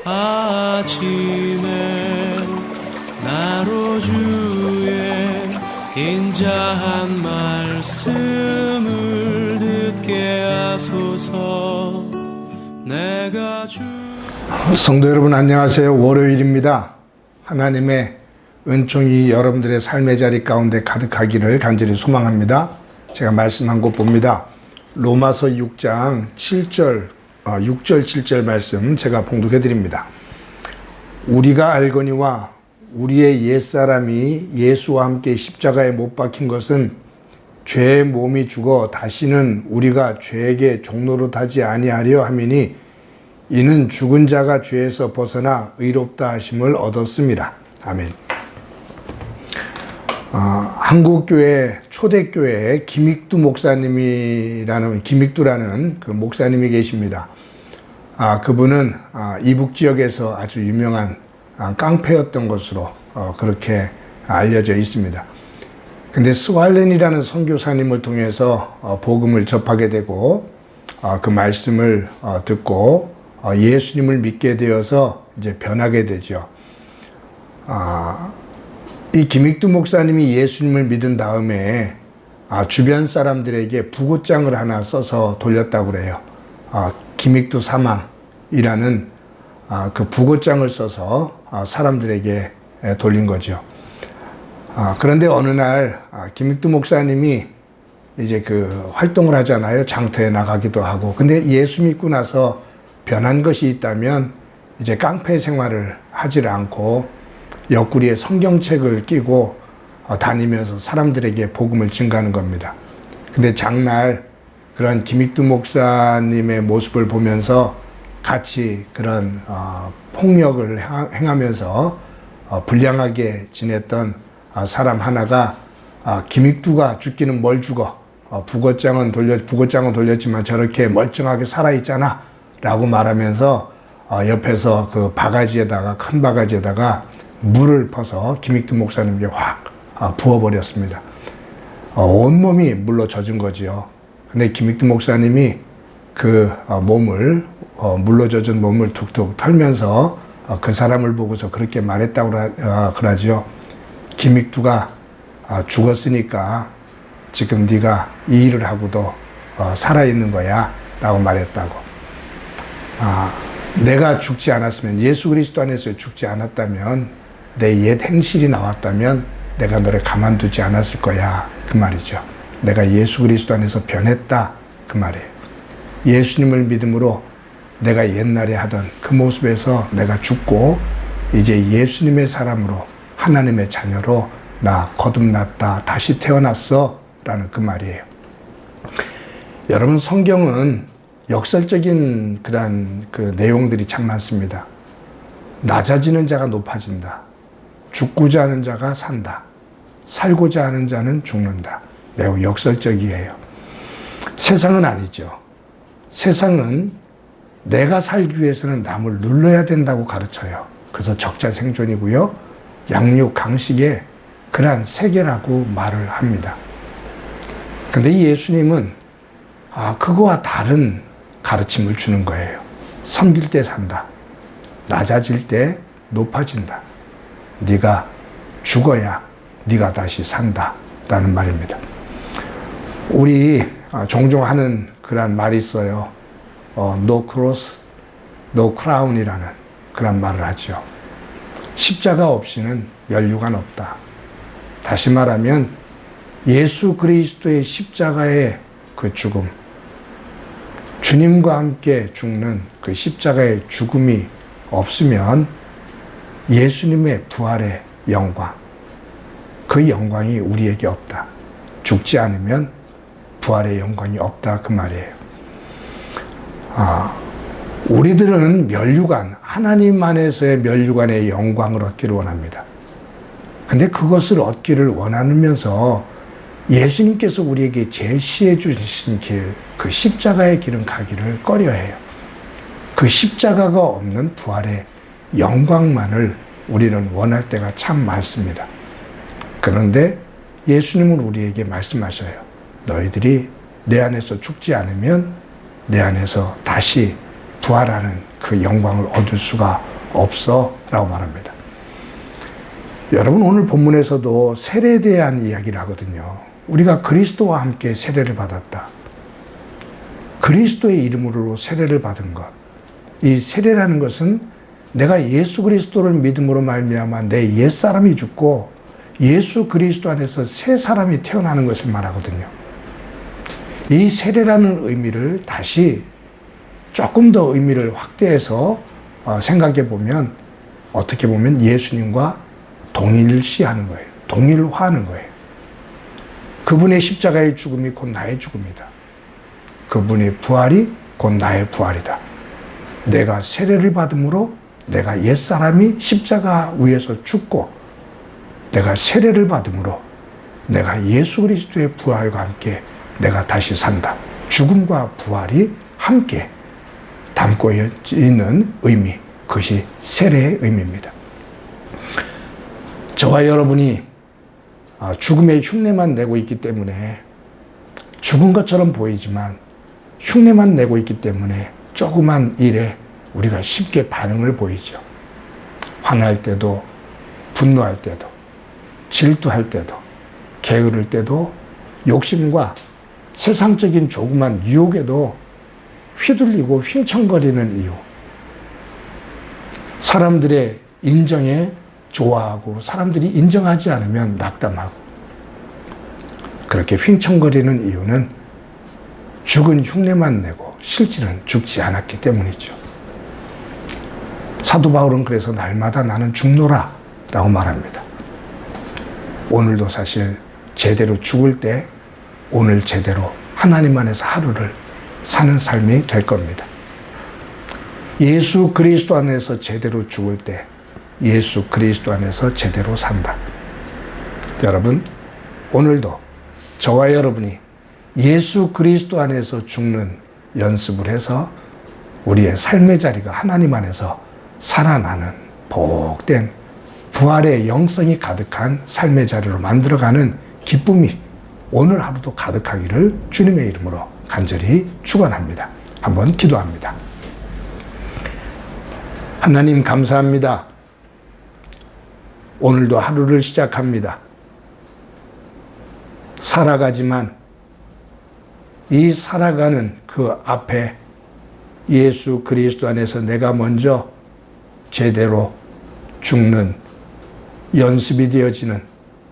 아침에 나로 주의 인자한 말씀을 듣게 하소서. 내가 성도 여러분 안녕하세요. 월요일입니다. 하나님의 은총이 여러분들의 삶의 자리 가운데 가득하기를 간절히 소망합니다. 제가 말씀 한 곳 봅니다. 로마서 6장 7절 6절 7절 말씀 제가 봉독해 드립니다. 우리가 알거니와 우리의 옛사람이 예수와 함께 십자가에 못 박힌 것은 죄의 몸이 죽어 다시는 우리가 죄에게 종노릇 하지 아니하려 함이니 이는 죽은 자가 죄에서 벗어나 의롭다 하심을 얻었습니다. 아멘. 한국교회 초대교회에 김익두라는 그 목사님이 계십니다. 그분은 이북 지역에서 아주 유명한 깡패였던 것으로 그렇게 알려져 있습니다. 근데 스왈렌이라는 선교사님을 통해서 복음을 접하게 되고 그 말씀을 듣고 예수님을 믿게 되어서 이제 변하게 되죠. 이 김익두 목사님이 예수님을 믿은 다음에 주변 사람들에게 부고장을 하나 써서 돌렸다고 그래요. 김익두 사망이라는 그 부고장을 써서 사람들에게 돌린 거죠. 그런데 어느 날 김익두 목사님이 이제 그 활동을 하잖아요. 장터에 나가기도 하고. 근데 예수 믿고 나서 변한 것이 있다면 이제 깡패 생활을 하질 않고 옆구리에 성경책을 끼고 다니면서 사람들에게 복음을 증가하는 겁니다. 근데 장날 그런 김익두 목사님의 모습을 보면서 같이 그런 폭력을 행하면서 불량하게 지냈던 사람 하나가 김익두가 죽기는 뭘 죽어? 부고장은 돌렸지만 저렇게 멀쩡하게 살아있잖아 라고 말하면서 옆에서 그 큰 바가지에다가 물을 퍼서 김익두 목사님에게 확 부어버렸습니다. 온몸이 물로 젖은 거지요. 근데 김익두 목사님이 그 물로 젖은 몸을 툭툭 털면서 그 사람을 보고서 그렇게 말했다고 그러죠. 김익두가 죽었으니까 지금 네가 이 일을 하고도 살아있는 거야 라고 말했다고. 내가 죽지 않았으면, 예수 그리스도 안에서 죽지 않았다면, 내 옛 행실이 나왔다면 내가 너를 가만두지 않았을 거야 그 말이죠. 내가 예수 그리스도 안에서 변했다 그 말이에요. 예수님을 믿음으로 내가 옛날에 하던 그 모습에서 내가 죽고 이제 예수님의 사람으로, 하나님의 자녀로 나 거듭났다, 다시 태어났어 라는 그 말이에요. 여러분, 성경은 역설적인 그런 그 내용들이 참 많습니다. 낮아지는 자가 높아진다. 죽고자 하는 자가 산다. 살고자 하는 자는 죽는다. 매우 역설적이에요. 세상은 아니죠. 세상은 내가 살기 위해서는 남을 눌러야 된다고 가르쳐요. 그래서 적자생존이고요. 양육, 강식의 그러한 세계라고 말을 합니다. 근데 예수님은 그거와 다른 가르침을 주는 거예요. 섬길 때 산다. 낮아질 때 높아진다. 네가 죽어야 네가 다시 산다 라는 말입니다. 우리 종종 하는 그런 말이 있어요. No cross, no crown이라는 그런 말을 하죠. 십자가 없이는 면류관 없다. 다시 말하면 예수 그리스도의 십자가의 그 죽음, 주님과 함께 죽는 그 십자가의 죽음이 없으면 예수님의 부활의 영광, 그 영광이 우리에게 없다. 죽지 않으면 부활의 영광이 없다 그 말이에요. 우리들은 면류관, 하나님 안에서의 면류관의 영광을 얻기를 원합니다. 근데 그것을 얻기를 원하면서 예수님께서 우리에게 제시해 주신 길, 그 십자가의 길은 가기를 꺼려해요. 그 십자가가 없는 부활의 영광만을 우리는 원할 때가 참 많습니다. 그런데 예수님은 우리에게 말씀하셔요. 너희들이 내 안에서 죽지 않으면 내 안에서 다시 부활하는 그 영광을 얻을 수가 없어 라고 말합니다. 여러분, 오늘 본문에서도 세례에 대한 이야기를 하거든요. 우리가 그리스도와 함께 세례를 받았다. 그리스도의 이름으로 세례를 받은 것. 이 세례라는 것은 내가 예수 그리스도를 믿음으로 말미암아 내 옛사람이 죽고 예수 그리스도 안에서 새 사람이 태어나는 것을 말하거든요. 이 세례라는 의미를 다시 조금 더 의미를 확대해서 생각해 보면, 어떻게 보면 예수님과 동일시하는 거예요. 동일화하는 거예요. 그분의 십자가의 죽음이 곧 나의 죽음이다. 그분의 부활이 곧 나의 부활이다. 내가 세례를 받음으로 내가 옛사람이 십자가 위에서 죽고, 내가 세례를 받음으로 내가 예수 그리스도의 부활과 함께 내가 다시 산다. 죽음과 부활이 함께 담고 있는 의미, 그것이 세례의 의미입니다. 저와 여러분이 죽음의 흉내만 내고 있기 때문에, 죽은 것처럼 보이지만 흉내만 내고 있기 때문에 조그만 일에 우리가 쉽게 반응을 보이죠. 화날 때도, 분노할 때도, 질투할 때도, 게으를 때도, 욕심과 세상적인 조그만 유혹에도 휘둘리고 휘청거리는 이유, 사람들의 인정에 좋아하고 사람들이 인정하지 않으면 낙담하고, 그렇게 휘청거리는 이유는 죽은 흉내만 내고 실질은 죽지 않았기 때문이죠. 사도 바울은 그래서 날마다 나는 죽노라 라고 말합니다. 오늘도 사실 제대로 죽을 때 오늘 제대로 하나님 안에서 하루를 사는 삶이 될 겁니다. 예수 그리스도 안에서 제대로 죽을 때 예수 그리스도 안에서 제대로 산다. 여러분, 오늘도 저와 여러분이 예수 그리스도 안에서 죽는 연습을 해서 우리의 삶의 자리가 하나님 안에서 살아나는 복된 부활의 영성이 가득한 삶의 자리로 만들어가는 기쁨이 오늘 하루도 가득하기를 주님의 이름으로 간절히 축원합니다. 한번 기도합니다. 하나님, 감사합니다. 오늘도 하루를 시작합니다. 살아가지만 이 살아가는 그 앞에 예수 그리스도 안에서 내가 먼저 제대로 죽는 연습이 되어지는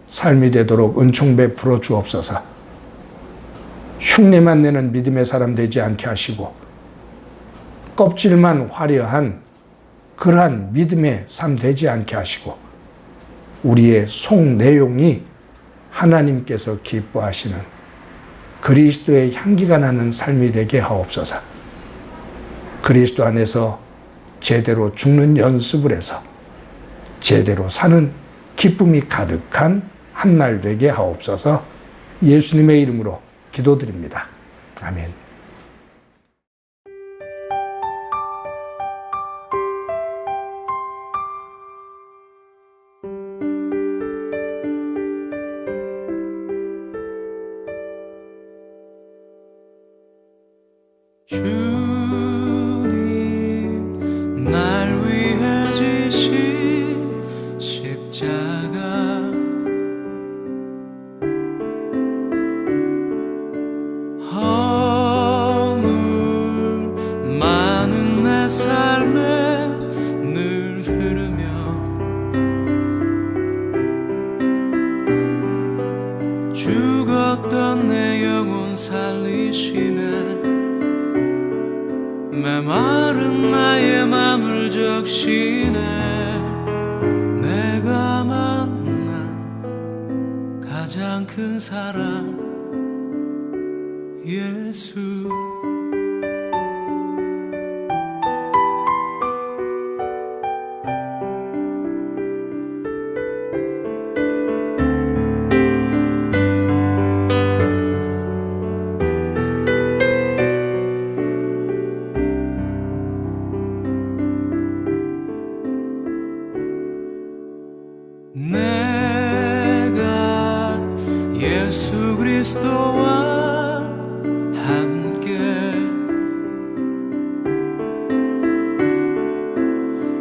삶이 되도록 은총 베풀어 주옵소서. 흉내만 내는 믿음의 사람 되지 않게 하시고, 껍질만 화려한 그러한 믿음의 삶 되지 않게 하시고, 우리의 속 내용이 하나님께서 기뻐하시는 그리스도의 향기가 나는 삶이 되게 하옵소서. 그리스도 안에서 제대로 죽는 연습을 해서 제대로 사는 기쁨이 가득한 한날 되게 하옵소서. 예수님의 이름으로 기도드립니다. 아멘. 주님, 날 위해 지신 십자가, 허물 많은 내 삶에 늘 흐르며 죽었던 내 영혼 살리시네. 메마른 나의 맘을 적시네. 내가 만난 가장 큰 사랑 예수. 내가 예수 그리스도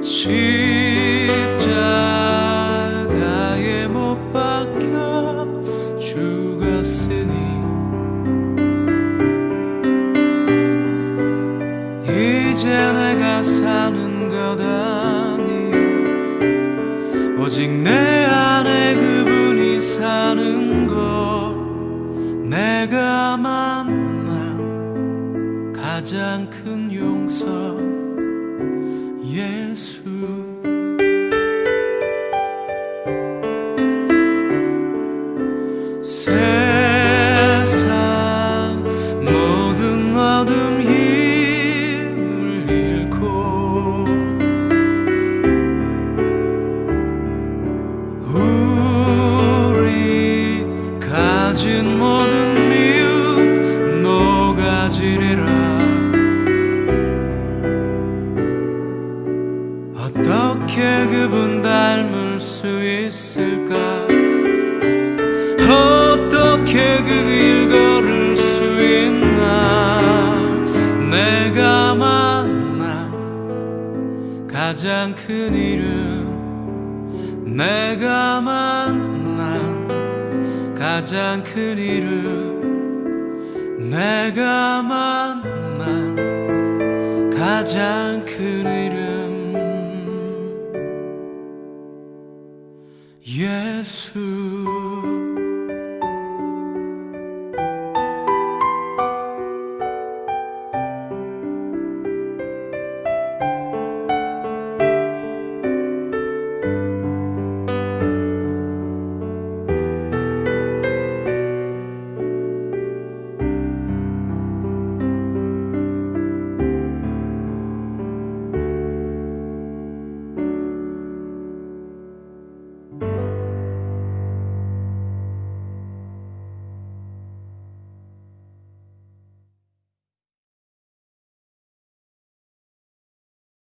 십자가에 못 박혀 죽었으니 이제 내가 사는 것 아니요 오직 내 안에 그분이 사는 것 내가 만난 가장 큰 용서 예수 세상 모든 어둠 힘을 잃고 우리 가진 모든 미움 녹아지리라 어떻게 그분 닮을 수 있을까 어떻게 그 길 걸을 수 있나 내가 만난 가장 큰 이름 내가 만난 가장 큰 이름 내가 만난 가장 큰 이름 예수